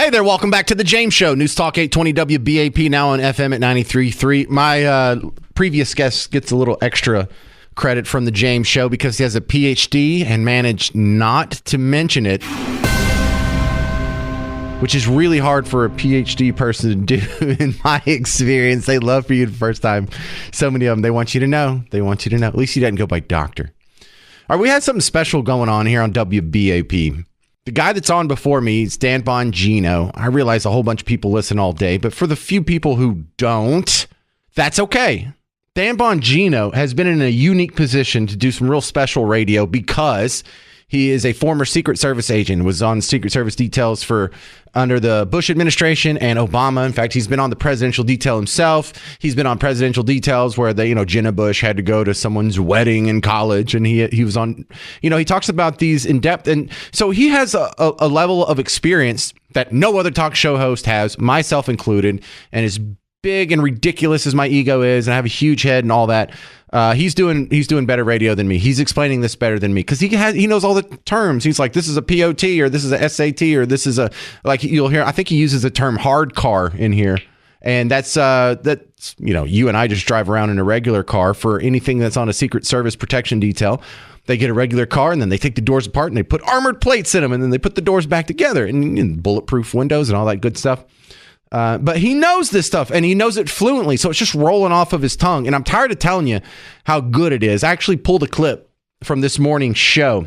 Hey there, welcome back to the James Show. News Talk 820 WBAP, now on FM at 93.3. My previous guest gets a little extra credit from the James Show because he has a PhD and managed not to mention it, which is really hard for a PhD person to do in my experience. They love for you the first time. So many of them, they want you to know. They want you to know. At least he doesn't go by doctor. All right, we had something special going on here on WBAP. The guy that's on before me is Dan Bongino. I realize a whole bunch of people listen all day, but for the few people who don't, that's okay. Dan Bongino has been in a unique position to do some real special radio because he is a former Secret Service agent, was on Secret Service details for under the Bush administration and Obama. In fact, he's been on the presidential detail himself. He's been on presidential details where Jenna Bush had to go to someone's wedding in college, and he was on, he talks about these in depth. And so he has a level of experience that no other talk show host has, myself included, and as big and ridiculous as my ego is, and I have a huge head and all that. He's doing better radio than me. He's explaining this better than me because he knows all the terms. He's like, this is a POT or this is a SAT or this is a, like you'll hear. I think he uses the term hard car in here, and that's you and I just drive around in a regular car. For anything that's on a Secret Service protection detail, they get a regular car and then they take the doors apart and they put armored plates in them and then they put the doors back together and bulletproof windows and all that good stuff. But he knows this stuff, and he knows it fluently, so it's just rolling off of his tongue. And I'm tired of telling you how good it is. I actually pulled a clip from this morning's show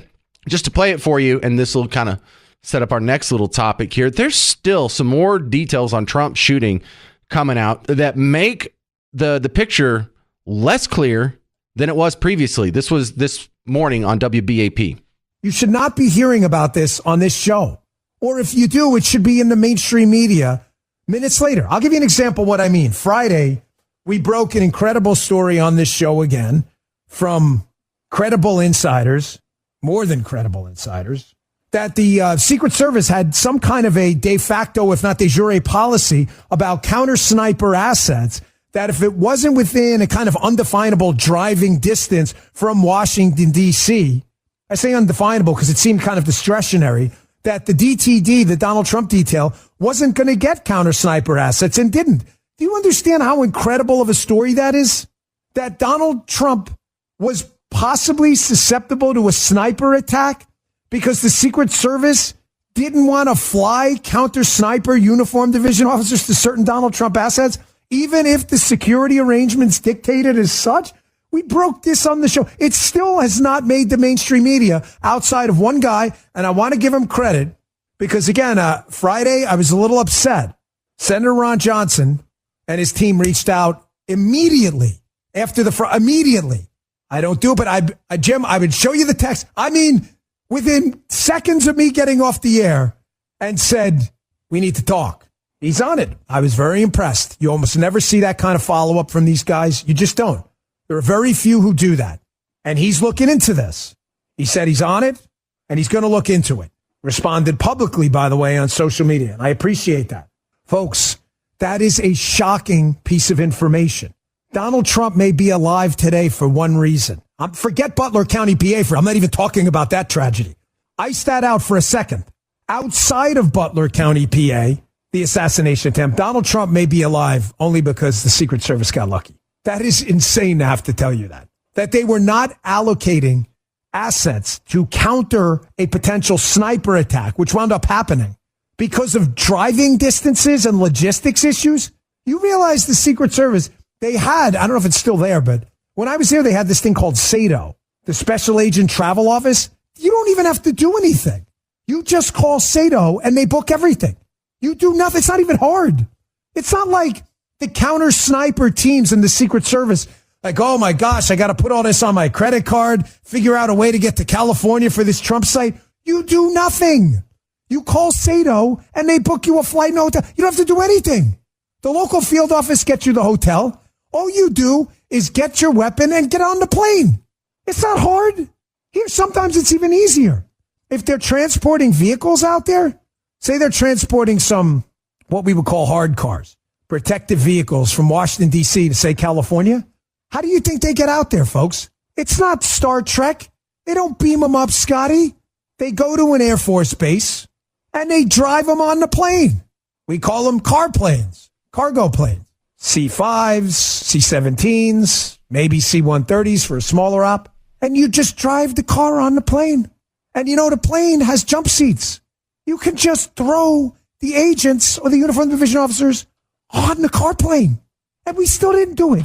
just to play it for you, and this will kind of set up our next little topic here. There's still some more details on Trump's shooting coming out that make the picture less clear than it was previously. This was this morning on WBAP. You should not be hearing about this on this show. Or if you do, it should be in the mainstream media minutes later. I'll give you an example of what I mean. Friday, we broke an incredible story on this show again from credible insiders, more than credible insiders, that the Secret Service had some kind of a de facto, if not de jure, policy about counter sniper assets, that if it wasn't within a kind of undefinable driving distance from Washington, D.C., I say undefinable because it seemed kind of discretionary, that the DTD, the Donald Trump detail, wasn't going to get counter sniper assets and didn't. Do you understand how incredible of a story that is? That Donald Trump was possibly susceptible to a sniper attack because the Secret Service didn't want to fly counter sniper uniform division officers to certain Donald Trump assets, even if the security arrangements dictated as such. We broke this on the show. It still has not made the mainstream media outside of one guy, and I want to give him credit because, again, Friday I was a little upset. Senator Ron Johnson and his team reached out immediately after immediately. I don't do it, but Jim, I would show you the text. I mean, within seconds of me getting off the air and said, we need to talk. He's on it. I was very impressed. You almost never see that kind of follow-up from these guys. You just don't. There are very few who do that. And he's looking into this. He said he's on it, and he's going to look into it. Responded publicly, by the way, on social media. And I appreciate that. Folks, that is a shocking piece of information. Donald Trump may be alive today for one reason. Forget Butler County, PA. I'm not even talking about that tragedy. Ice that out for a second. Outside of Butler County, PA, the assassination attempt, Donald Trump may be alive only because the Secret Service got lucky. That is insane to have to tell you that they were not allocating assets to counter a potential sniper attack, which wound up happening because of driving distances and logistics issues. You realize the Secret Service, they had, I don't know if it's still there, but when I was there, they had this thing called SATO, the Special Agent Travel Office. You don't even have to do anything. You just call SATO and they book everything. You do nothing. It's not even hard. It's not like the counter sniper teams in the Secret Service, like, oh my gosh, I got to put all this on my credit card, figure out a way to get to California for this Trump site. You do nothing. You call SATO and they book you a flight and a hotel. You don't have to do anything. The local field office gets you the hotel. All you do is get your weapon and get on the plane. It's not hard. Here, sometimes it's even easier. If they're transporting vehicles out there, say they're transporting some, what we would call hard cars, protective vehicles from Washington, D.C. to, say, California. How do you think they get out there, folks? It's not Star Trek. They don't beam them up, Scotty. They go to an Air Force base, and they drive them on the plane. We call them car planes, cargo planes. C5s, C-17s, maybe C-130s for a smaller op. And you just drive the car on the plane. And the plane has jump seats. You can just throw the agents or the uniformed division officers on the car plane. And we still didn't do it.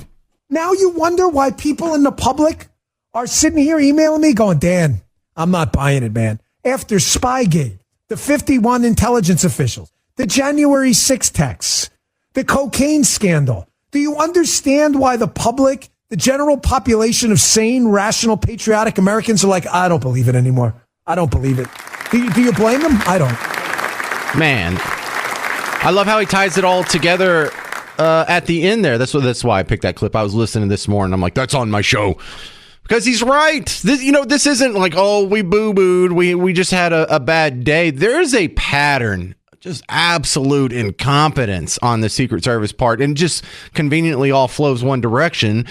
Now you wonder why people in the public are sitting here emailing me going, Dan, I'm not buying it, man. After Spygate, the 51 intelligence officials, the January 6 texts, the cocaine scandal. Do you understand why the public, the general population of sane, rational, patriotic Americans are like, I don't believe it anymore. I don't believe it. Do you blame them? I don't. Man, I love how he ties it all together at the end there. That's why I picked that clip. I was listening this morning. I'm like, that's on my show. Because he's right. This isn't like, oh, we boo-booed. We just had a bad day. There's a pattern, just absolute incompetence on the Secret Service part, and just conveniently all flows one direction.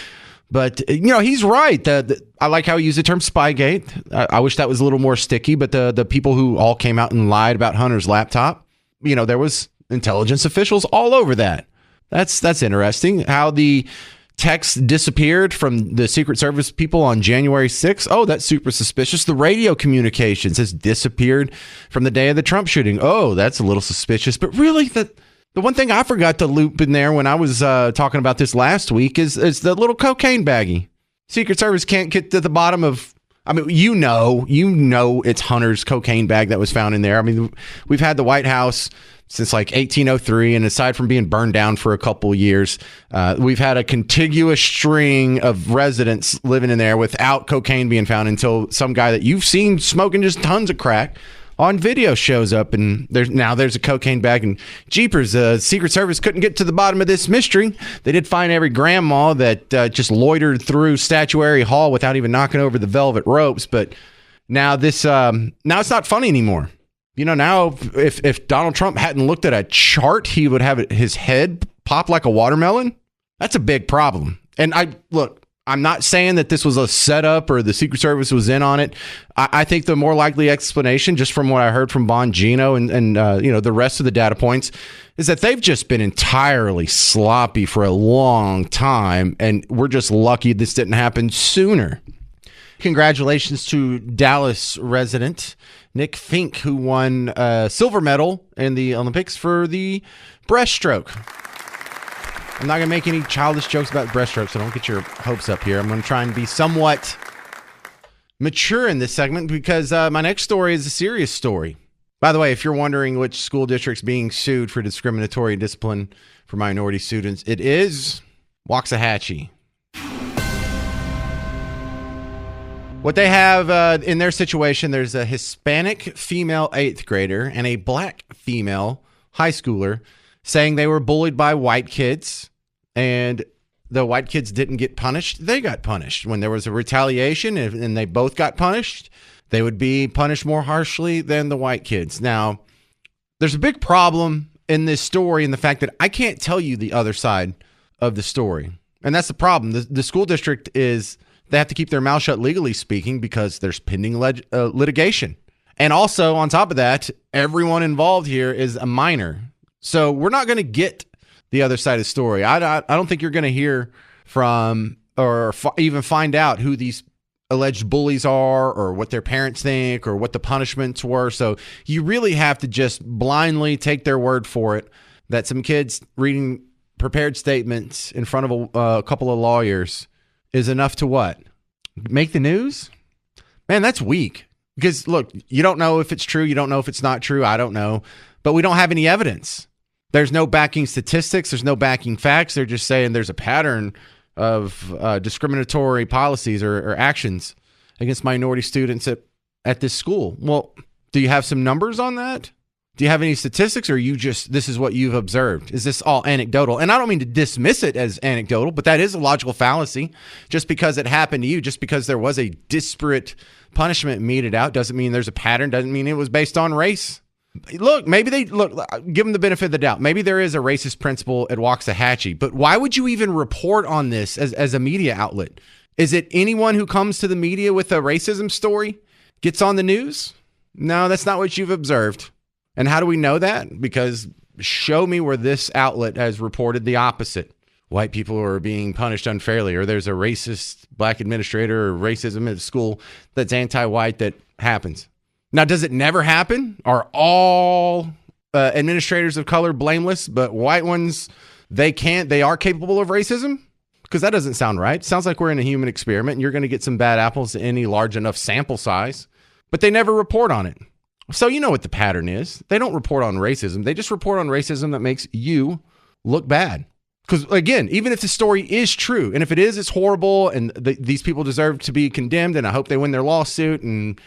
But, he's right. I like how he used the term Spygate. I wish that was a little more sticky, but the people who all came out and lied about Hunter's laptop, there was intelligence officials all over that. That's interesting. How the text disappeared from the Secret Service people on January 6th. Oh, that's super suspicious. The radio communications has disappeared from the day of the Trump shooting. Oh, that's a little suspicious. But really, the one thing I forgot to loop in there when I was talking about this last week is the little cocaine baggie. Secret Service can't get to the bottom of. I mean, it's Hunter's cocaine bag that was found in there. I mean, we've had the White House since like 1803, and aside from being burned down for a couple years, we've had a contiguous string of residents living in there without cocaine being found until some guy that you've seen smoking just tons of crack on video shows up, and there's a cocaine bag. And jeepers, Secret Service couldn't get to the bottom of this mystery. They did find every grandma that just loitered through Statuary Hall without even knocking over the velvet ropes. But now it's not funny anymore. Now if Donald Trump hadn't looked at a chart, he would have his head pop like a watermelon. That's a big problem. And I'm not saying that this was a setup or the Secret Service was in on it. I think the more likely explanation, just from what I heard from Bongino and the rest of the data points, is that they've just been entirely sloppy for a long time, and we're just lucky this didn't happen sooner. Congratulations to Dallas resident Nick Fink, who won a silver medal in the Olympics for the breaststroke. I'm not going to make any childish jokes about breaststroke, so don't get your hopes up here. I'm going to try and be somewhat mature in this segment because my next story is a serious story. By the way, if you're wondering which school district's being sued for discriminatory discipline for minority students, it is Waxahachie. What they have in their situation, there's a Hispanic female 8th grader and a black female high schooler saying they were bullied by white kids, and the white kids didn't get punished. They got punished. When there was a retaliation and they both got punished, they would be punished more harshly than the white kids. Now, there's a big problem in this story in the fact that I can't tell you the other side of the story. And that's the problem. The school district they have to keep their mouth shut legally speaking because there's pending litigation. And also, on top of that, everyone involved here is a minor. So we're not going to get the other side of the story. I don't think you're going to hear from or even find out who these alleged bullies are or what their parents think or what the punishments were. So you really have to just blindly take their word for it that some kids reading prepared statements in front of a couple of lawyers is enough to what? Make the news? Man, that's weak. Because, look, you don't know if it's true. You don't know if it's not true. I don't know. But we don't have any evidence. There's no backing statistics. There's no backing facts. They're just saying there's a pattern of discriminatory policies or actions against minority students at this school. Well, do you have some numbers on that? Do you have any statistics, or this is what you've observed? Is this all anecdotal? And I don't mean to dismiss it as anecdotal, but that is a logical fallacy. Just because it happened to you, just because there was a disparate punishment meted out, doesn't mean there's a pattern, doesn't mean it was based on race. Look, give them the benefit of the doubt. Maybe there is a racist principle at Waxahachie, but why would you even report on this as a media outlet? Is it anyone who comes to the media with a racism story gets on the news? No, that's not what you've observed. And how do we know that? Because show me where this outlet has reported the opposite. White people are being punished unfairly, or there's a racist black administrator or racism at school that's anti-white that happens. Now, does it never happen? Are all administrators of color blameless, but white ones, they are capable of racism? Because that doesn't sound right. It sounds like we're in a human experiment and you're going to get some bad apples in any large enough sample size, but they never report on it. So you know what the pattern is. They don't report on racism. They just report on racism that makes you look bad. Because again, even if the story is true, and if it is, it's horrible, and these people deserve to be condemned, and I hope they win their lawsuit and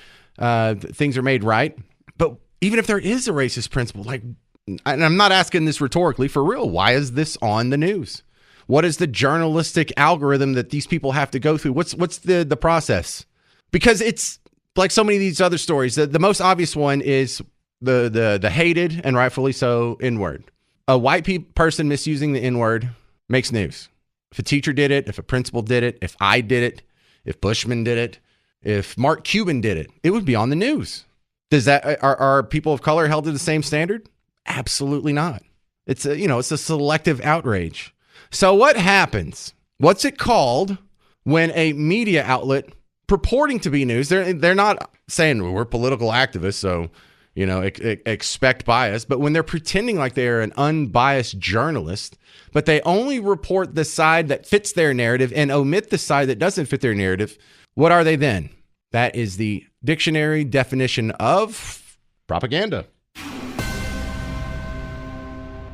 things are made right. But even if there is a racist principle, and I'm not asking this rhetorically, for real, why is this on the news? What is the journalistic algorithm that these people have to go through? What's the process? Because it's like so many of these other stories. The most obvious one is the hated, and rightfully so, N-word. A white person misusing the N-word makes news. If a teacher did it, if a principal did it, if I did it, if Bushman did it, if Mark Cuban did it, it would be on the news. Are people of color held to the same standard? Absolutely not. It's a selective outrage. So what happens? What's it called when a media outlet purporting to be news? They're not saying, well, we're political activists, so expect bias, but when they're pretending like they're an unbiased journalist, but they only report the side that fits their narrative and omit the side that doesn't fit their narrative, what are they then? That is the dictionary definition of propaganda.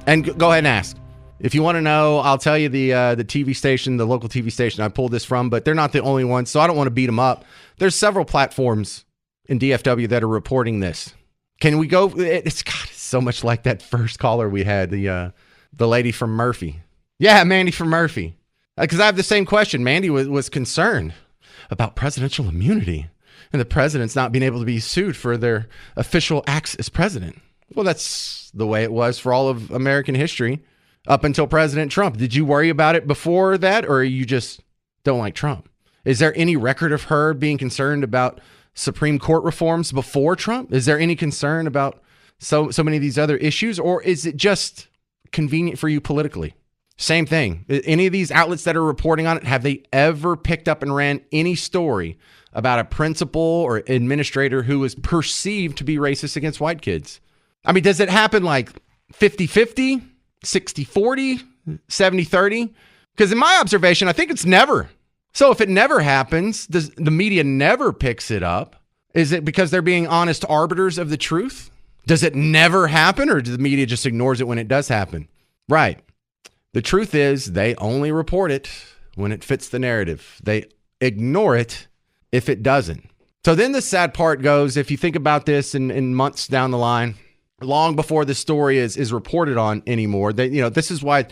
And go ahead and ask. If you want to know, I'll tell you the TV station, the local TV station I pulled this from, but they're not the only ones, so I don't want to beat them up. There's several platforms in DFW that are reporting this. Can we go? It's so much like that first caller we had, the lady from Murphy. Yeah, Mandy from Murphy. Because I have the same question. Mandy was concerned about presidential immunity and the presidents not being able to be sued for their official acts as president. Well, that's the way it was for all of American history up until President Trump. Did you worry about it before that, or you just don't like Trump? Is there any record of her being concerned about Supreme Court reforms before Trump? Is there any concern about so many of these other issues, or is it just convenient for you politically? Same thing. Any of these outlets that are reporting on it, have they ever picked up and ran any story about a principal or administrator who was perceived to be racist against white kids? I mean, does it happen like 50-50, 60-40, 70-30? Because in my observation, I think it's never. So if it never happens, does the media never picks it up? Is it because they're being honest arbiters of the truth? Does it never happen, or does the media just ignores it when it does happen? Right. The truth is they only report it when it fits the narrative. They ignore it if it doesn't. So then the sad part goes, if you think about this in months down the line, long before the story is reported on anymore, this is why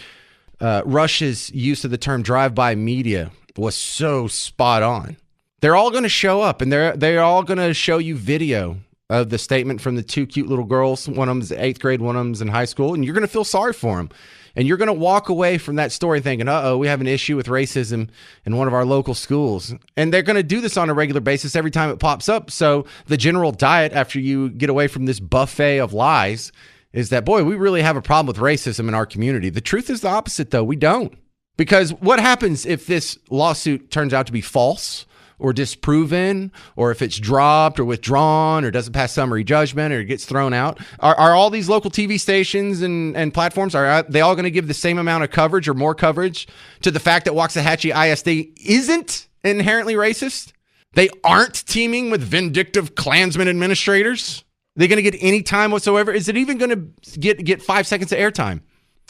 Rush's use of the term drive-by media was so spot on. They're all going to show up, and they're all going to show you video of the statement from the two cute little girls. One of them's 8th grade, one of them's in high school, and you're going to feel sorry for them. And you're going to walk away from that story thinking, we have an issue with racism in one of our local schools. And they're going to do this on a regular basis every time it pops up. So the general diet after you get away from this buffet of lies is that, boy, we really have a problem with racism in our community. The truth is the opposite, though. We don't. Because what happens if this lawsuit turns out to be false or disproven, or if it's dropped or withdrawn or doesn't pass summary judgment or gets thrown out? Are all these local TV stations and platforms, are they all going to give the same amount of coverage or more coverage to the fact that Waxahachie ISD isn't inherently racist? They aren't teaming with vindictive Klansmen administrators? Are they going to get any time whatsoever? Is it even going to get 5 seconds of airtime?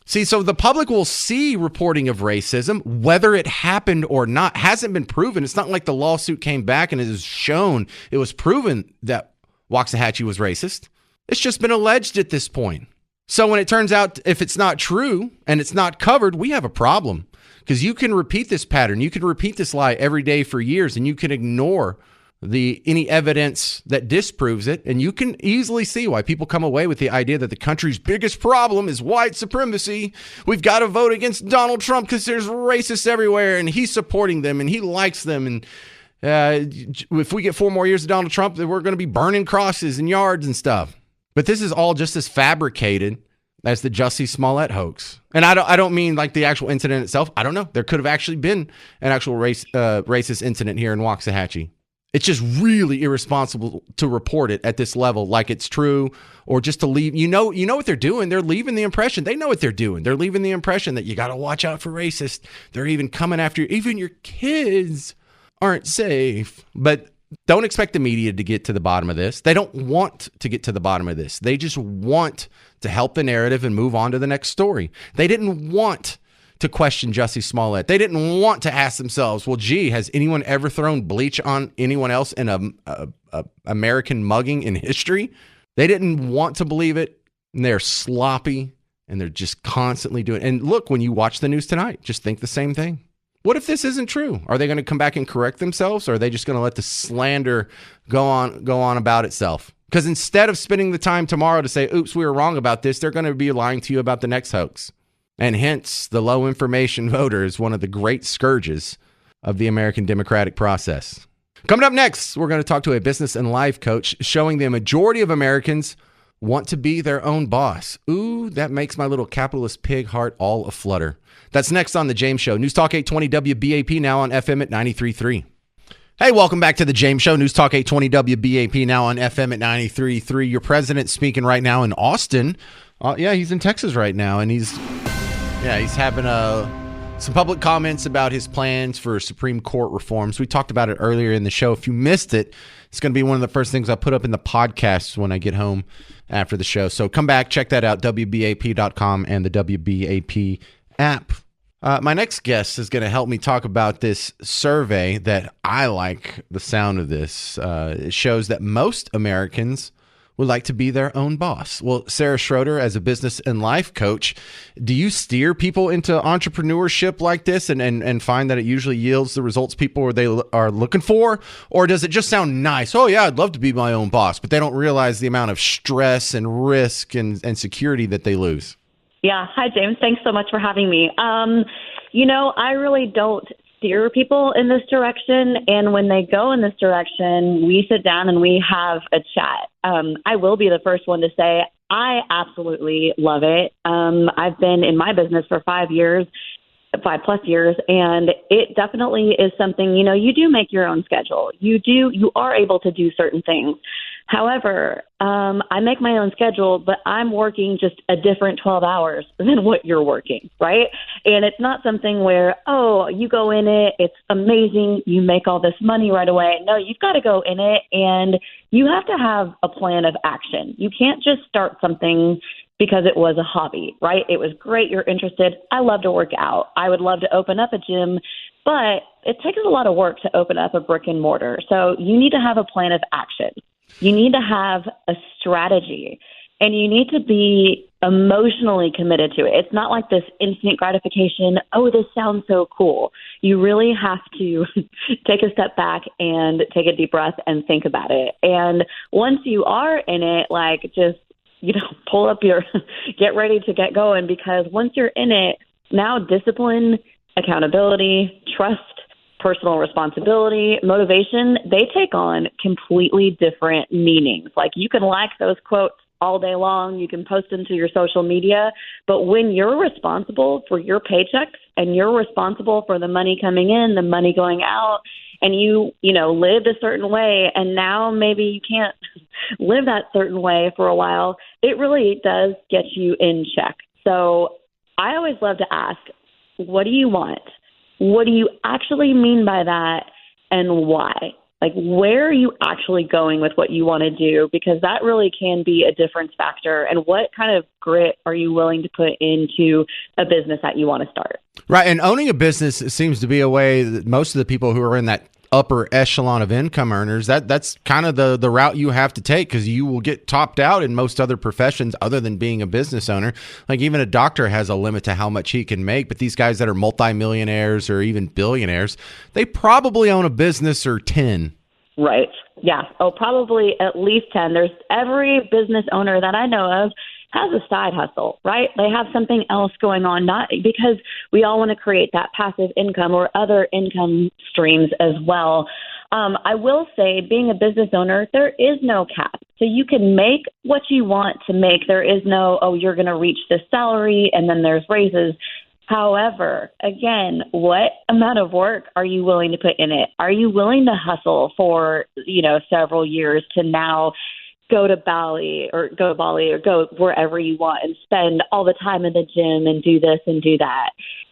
See, so the public will see reporting of racism, whether it happened or not, hasn't been proven. It's not like the lawsuit came back and it is shown, it was proven that Waxahachie was racist. It's just been alleged at this point. So when it turns out, if it's not true and it's not covered, we have a problem. Because you can repeat this pattern, you can repeat this lie every day for years, and you can ignore any evidence that disproves it, and you can easily see why people come away with the idea that the country's biggest problem is white supremacy. We've got to vote against Donald Trump because there's racists everywhere, and he's supporting them, and he likes them, and if we get 4 more years of Donald Trump, then we're going to be burning crosses in yards and stuff. But this is all just as fabricated as the Jussie Smollett hoax. And I don't mean like the actual incident itself. I don't know. There could have actually been an actual racist incident here in Waxahachie. It's just really irresponsible to report it at this level like it's true, or just to leave. You know what they're doing. They're leaving the impression. They know what they're doing. They're leaving the impression that you got to watch out for racists. They're even coming after you. Even your kids aren't safe. But don't expect the media to get to the bottom of this. They don't want to get to the bottom of this. They just want to help the narrative and move on to the next story. They didn't want to question Jussie Smollett. They didn't want to ask themselves, well, gee, has anyone ever thrown bleach on anyone else in a American mugging in history? They didn't want to believe it. And they're sloppy, and they're just constantly doing it. And look, when you watch the news tonight, just think the same thing. What if this isn't true? Are they going to come back and correct themselves, or are they just going to let the slander go on about itself? Because instead of spending the time tomorrow to say, oops, we were wrong about this, they're going to be lying to you about the next hoax. And hence, the low information voter is one of the great scourges of the American democratic process. Coming up next, we're going to talk to a business and life coach showing the majority of Americans want to be their own boss. Ooh, that makes my little capitalist pig heart all aflutter. That's next on The James Show. News Talk 820 WBAP, now on FM at 93.3. Hey, welcome back to The James Show. News Talk 820 WBAP, now on FM at 93.3. Your president speaking right now in Austin. He's in Texas right now, and he's having some public comments about his plans for Supreme Court reforms. We talked about it earlier in the show. If you missed it, it's going to be one of the first things I put up in the podcast when I get home after the show. So come back, check that out, WBAP.com and the WBAP app. My next guest is going to help me talk about this survey that I like the sound of this. It shows that most Americans would like to be their own boss. Well, Sarah Schroeder, as a business and life coach, do you steer people into entrepreneurship like this and find that it usually yields the results people are looking for? Or does it just sound nice? Oh, yeah, I'd love to be my own boss, but they don't realize the amount of stress and risk and security that they lose? Yeah. Hi, James. Thanks so much for having me. I really don't steer people in this direction. And when they go in this direction, we sit down and we have a chat. I will be the first one to say I absolutely love it. I've been in my business for 5+ years, and it definitely is something, you do make your own schedule. You are able to do certain things. However, I make my own schedule, but I'm working just a different 12 hours than what you're working, right? And it's not something where, you go in it, it's amazing, you make all this money right away. No, you've got to go in it, and you have to have a plan of action. You can't just start something because it was a hobby, right? It was great, you're interested. I love to work out. I would love to open up a gym, but it takes a lot of work to open up a brick and mortar. So you need to have a plan of action. You need to have a strategy, and you need to be emotionally committed to it. It's not like this instant gratification, this sounds so cool. You really have to take a step back and take a deep breath and think about it. And once you are in it, just, pull up get ready to get going, because once you're in it, now discipline, accountability, trust, personal responsibility, motivation, they take on completely different meanings. You can like those quotes all day long, you can post them to your social media, but when you're responsible for your paychecks and you're responsible for the money coming in, the money going out, and you lived a certain way, and now maybe you can't live that certain way for a while, it really does get you in check. So I always love to ask, what do you want? What do you actually mean by that, and why? Where are you actually going with what you want to do? Because that really can be a difference factor. And what kind of grit are you willing to put into a business that you want to start? Right. And owning a business seems to be a way that most of the people who are in that upper echelon of income earners, that's kind of the route you have to take, because you will get topped out in most other professions other than being a business owner. Even a doctor has a limit to how much he can make, but these guys that are multimillionaires or even billionaires, they probably own a business or 10. Right. Yeah. Probably at least 10. There's every business owner that I know of has a side hustle, right? They have something else going on, not because we all want to create that passive income or other income streams as well. I will say, being a business owner, there is no cap. So you can make what you want to make. There is no, oh, you're going to reach this salary and then there's raises. However, again, what amount of work are you willing to put in it? Are you willing to hustle for, several years to now go to Bali or go wherever you want and spend all the time in the gym and do this and do that?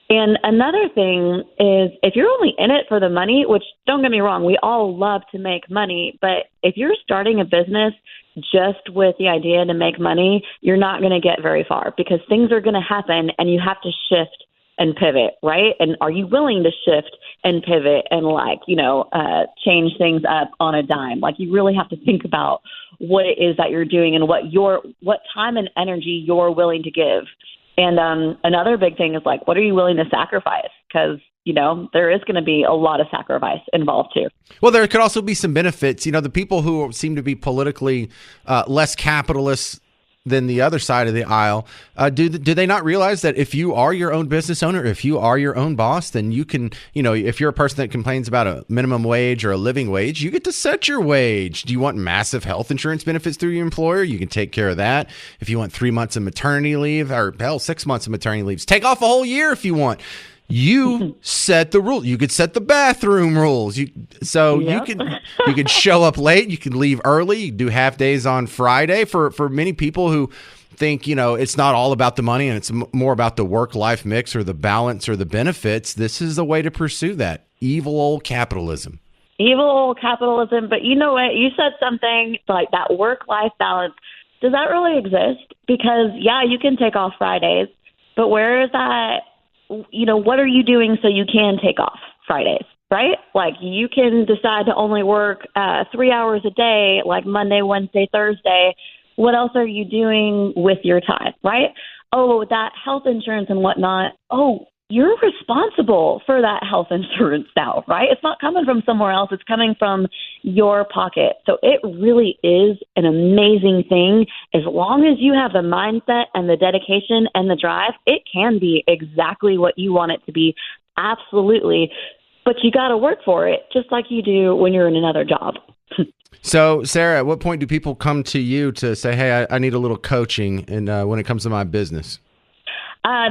And another thing is, if you're only in it for the money, which don't get me wrong, we all love to make money, but if you're starting a business just with the idea to make money, you're not going to get very far, because things are going to happen and you have to shift and pivot, right? And are you willing to shift and pivot and change things up on a dime? Like, you really have to think about what it is that you're doing and what time and energy you're willing to give. And another big thing is, like, what are you willing to sacrifice? Because, there is going to be a lot of sacrifice involved too. Well, there could also be some benefits. The people who seem to be politically less capitalist than the other side of the aisle, do they not realize that if you are your own business owner, if you are your own boss, then you can, if you're a person that complains about a minimum wage or a living wage, you get to set your wage. Do you want massive health insurance benefits through your employer? You can take care of that. If you want 3 months of maternity leave, or 6 months of maternity leaves, take off a whole year if you want. You set the rule. You could set the bathroom rules. You could show up late. You could leave early. You do half days on Friday. For many people who think, it's not all about the money and it's more about the work-life mix or the balance or the benefits, this is the way to pursue that. Evil old capitalism. Evil old capitalism. But you know what? You said something like that work-life balance. Does that really exist? Because, yeah, you can take off Fridays, but where is that? What are you doing so you can take off Fridays, right? Like, you can decide to only work 3 hours a day, like Monday, Wednesday, Thursday. What else are you doing with your time, right? Oh, that health insurance and whatnot. Oh, you're responsible for that health insurance now, right? It's not coming from somewhere else. It's coming from your pocket. So it really is an amazing thing. As long as you have the mindset and the dedication and the drive, it can be exactly what you want it to be. Absolutely. But you got to work for it, just like you do when you're in another job. So, Sarah, at what point do people come to you to say, hey, I need a little coaching when it comes to my business?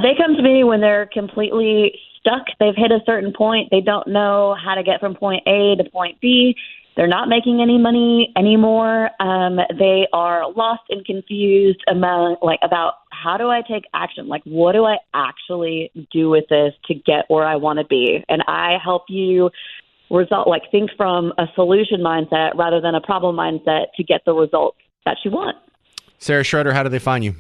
They come to me when they're completely stuck. They've hit a certain point. They don't know how to get from point A to point B. They're not making any money anymore. They are lost and confused about how do I take action? Like, what do I actually do with this to get where I want to be? And I help you think from a solution mindset rather than a problem mindset to get the results that you want. Sarah Schroeder, how do they find you?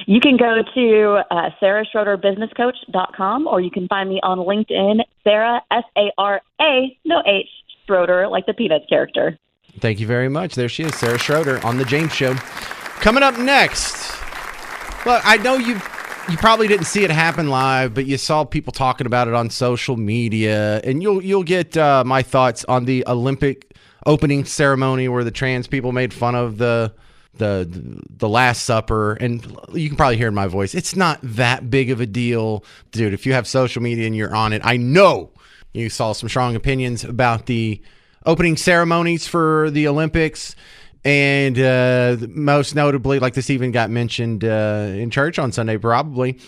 You can go to sarahschroederbusinesscoach.com, or you can find me on LinkedIn, Sarah, S-A-R-A, no H, Schroeder, like the Peanuts character. Thank you very much. There she is, Sarah Schroeder on The James Show. Coming up next, well, I know you probably didn't see it happen live, but you saw people talking about it on social media, and you'll get my thoughts on the Olympic opening ceremony where the trans people made fun of the Last Supper, and you can probably hear in my voice, it's not that big of a deal. Dude, if you have social media and you're on it, I know you saw some strong opinions about the opening ceremonies for the Olympics, and most notably, like this even got mentioned in church on Sunday probably,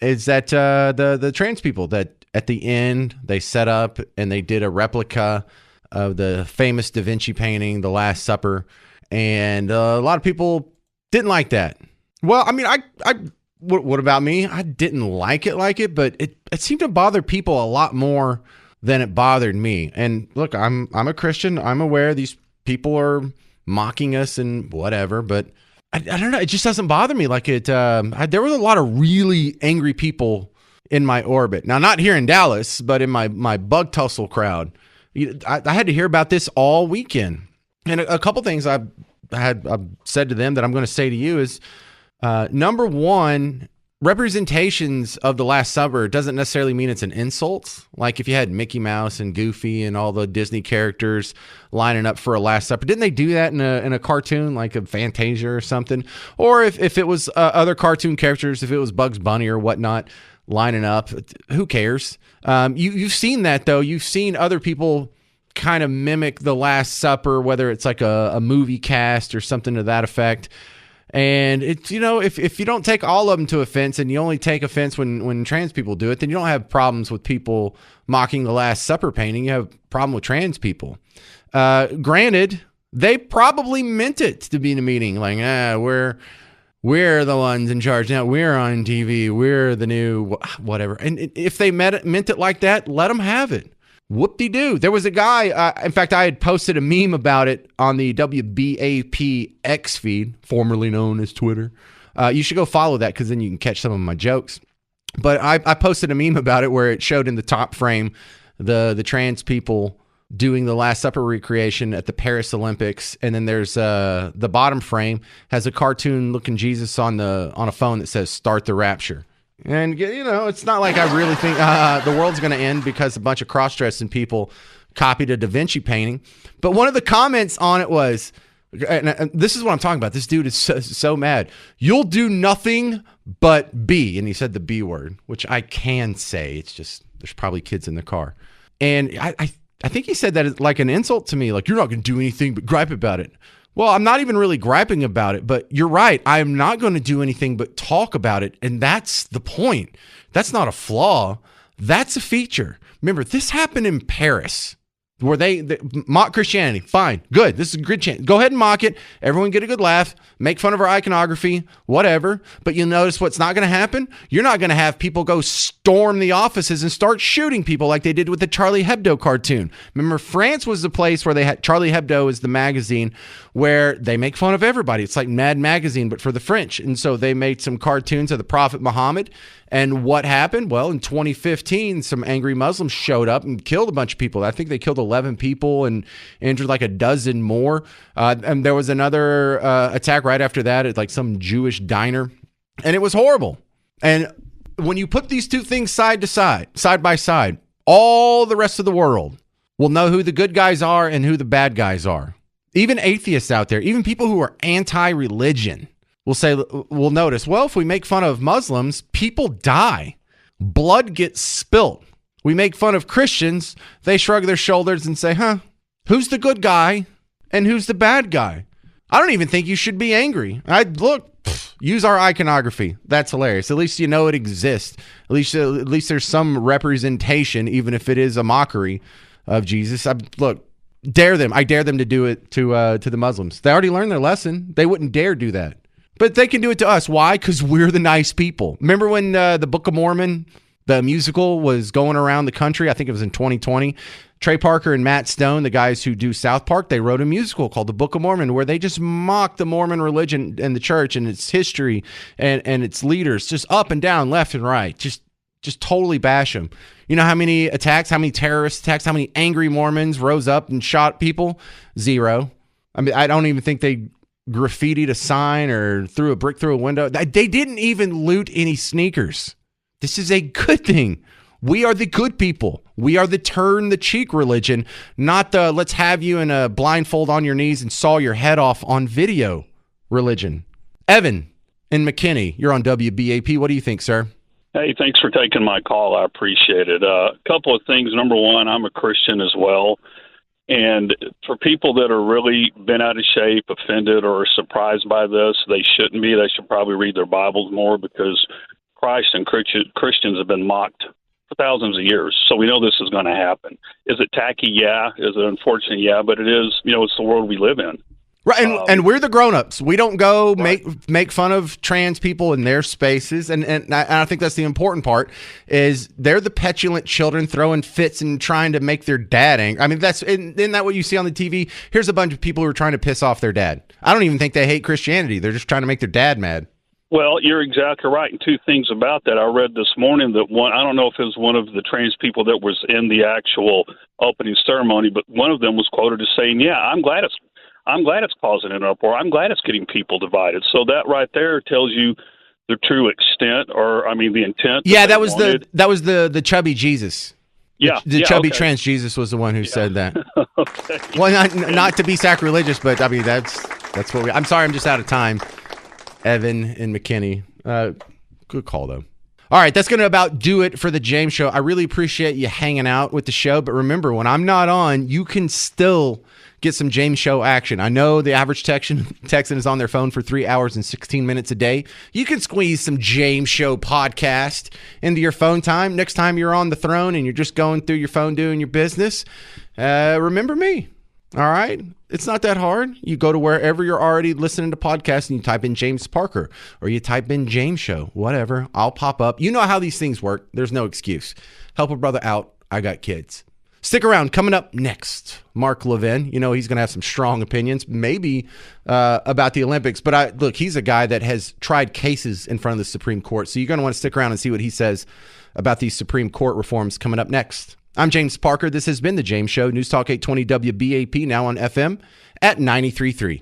is that the trans people that at the end they set up and they did a replica of the famous Da Vinci painting, The Last Supper. And a lot of people didn't like that. Well, I mean, what about me? I didn't like it, but it seemed to bother people a lot more than it bothered me. And look, I'm a Christian. I'm aware these people are mocking us and whatever, but I don't know. It just doesn't bother me like it. There was a lot of really angry people in my orbit. Now, not here in Dallas, but in my bug tussle crowd. I had to hear about this all weekend. And a couple things I've said to them that I'm going to say to you is, number one, representations of the Last Supper doesn't necessarily mean it's an insult. Like if you had Mickey Mouse and Goofy and all the Disney characters lining up for a Last Supper, didn't they do that in a cartoon like a Fantasia or something? Or if it was other cartoon characters, if it was Bugs Bunny or whatnot lining up, who cares? You've seen that though. You've seen other people kind of mimic the Last Supper, whether it's like a movie cast or something to that effect. And it's, if you don't take all of them to offense and you only take offense when trans people do it, then you don't have problems with people mocking the Last Supper painting. You have a problem with trans people. Granted, they probably meant it to be in a meeting like, we're the ones in charge now. We're on TV. We're the new whatever. And if they meant it like that, let them have it. Whoop-de-doo. There was a guy, in fact, I had posted a meme about it on the WBAP X feed, formerly known as Twitter. You should go follow that because then you can catch some of my jokes. But I posted a meme about it where it showed in the top frame the trans people doing the Last Supper recreation at the Paris Olympics. And then there's the bottom frame has a cartoon-looking Jesus on a phone that says, "Start the Rapture." And, it's not like I really think the world's going to end because a bunch of cross-dressing people copied a Da Vinci painting. But one of the comments on it was, and this is what I'm talking about. This dude is so mad. "You'll do nothing but be." And he said the B word, which I can say. It's just there's probably kids in the car. And I think he said that as like an insult to me, like, "You're not going to do anything but gripe about it." Well, I'm not even really griping about it, but you're right. I am not going to do anything but talk about it. And that's the point. That's not a flaw. That's a feature. Remember, this happened in Paris where they mock Christianity. Fine. Good. This is a good chance. Go ahead and mock it. Everyone get a good laugh. Make fun of our iconography, whatever. But you'll notice what's not going to happen. You're not going to have people go storm the offices and start shooting people like they did with the Charlie Hebdo cartoon. Remember, France was the place where they had Charlie Hebdo is the magazine where they make fun of everybody. It's like Mad Magazine, but for the French. And so they made some cartoons of the Prophet Muhammad. And what happened? Well, in 2015, some angry Muslims showed up and killed a bunch of people. I think they killed 11 people and injured like a dozen more. And there was another attack right after that at like some Jewish diner. And it was horrible. And when you put these two things side by side, all the rest of the world will know who the good guys are and who the bad guys are. Even atheists out there, even people who are anti-religion, will notice, well, if we make fun of Muslims, people die. Blood gets spilt. We make fun of Christians, they shrug their shoulders and say, who's the good guy and who's the bad guy? I don't even think you should be angry. Use our iconography. That's hilarious. At least you know it exists. At least there's some representation, even if it is a mockery of Jesus. Dare them. I dare them to do it to the Muslims. They already learned their lesson. They wouldn't dare do that. But they can do it to us. Why? Because we're the nice people. Remember when the Book of Mormon, the musical, was going around the country? I think it was in 2020. Trey Parker and Matt Stone, the guys who do South Park, they wrote a musical called The Book of Mormon where they just mock the Mormon religion and the church and its history and its leaders, just up and down, left and right. Just totally bash them. You know how many attacks, how many terrorist attacks, how many angry Mormons rose up and shot people? 0. I mean, I don't even think they graffitied a sign or threw a brick through a window. They didn't even loot any sneakers. This is a good thing. We are the good people. We are the turn the cheek religion, not the let's have you in a blindfold on your knees and saw your head off on video religion. Evan in McKinney, you're on WBAP. What do you think, sir? Hey, thanks for taking my call. I appreciate it. A couple of things. Number one, I'm a Christian as well. And for people that are really bent out of shape, offended, or surprised by this, they shouldn't be. They should probably read their Bibles more because Christ and Christians have been mocked for thousands of years. So we know this is going to happen. Is it tacky? Yeah. Is it unfortunate? Yeah. But it is, it's the world we live in. Right, and we're the grown-ups. We don't go right. make fun of trans people in their spaces, and I think that's the important part, is they're the petulant children throwing fits and trying to make their dad angry. I mean, isn't that what you see on the TV? Here's a bunch of people who are trying to piss off their dad. I don't even think they hate Christianity. They're just trying to make their dad mad. Well, you're exactly right. And two things about that. I read this morning that I don't know if it was one of the trans people that was in the actual opening ceremony, but one of them was quoted as saying, yeah, I'm glad it's causing an uproar. I'm glad it's getting people divided. So that right there tells you the true extent, the intent. Yeah, that was the chubby Jesus. Yeah, the chubby trans Jesus was the one who said that. Okay. Well, not to be sacrilegious, but I mean that's what I'm sorry, I'm just out of time. Evan in McKinney. Good call though. All right, that's going to about do it for the James Show. I really appreciate you hanging out with the show. But remember, when I'm not on, you can still get some James Show action. I know the average Texan is on their phone for 3 hours and 16 minutes a day. You can squeeze some James Show podcast into your phone time. Next time you're on the throne and you're just going through your phone doing your business, remember me. All right? It's not that hard. You go to wherever you're already listening to podcasts and you type in James Parker or you type in James Show, whatever. I'll pop up. You know how these things work. There's no excuse. Help a brother out. I got kids. Stick around. Coming up next, Mark Levin. You know, he's going to have some strong opinions, maybe about the Olympics. But look, he's a guy that has tried cases in front of the Supreme Court. So you're going to want to stick around and see what he says about these Supreme Court reforms coming up next. I'm James Parker. This has been The James Show. News Talk 820 WBAP, now on FM at 93.3.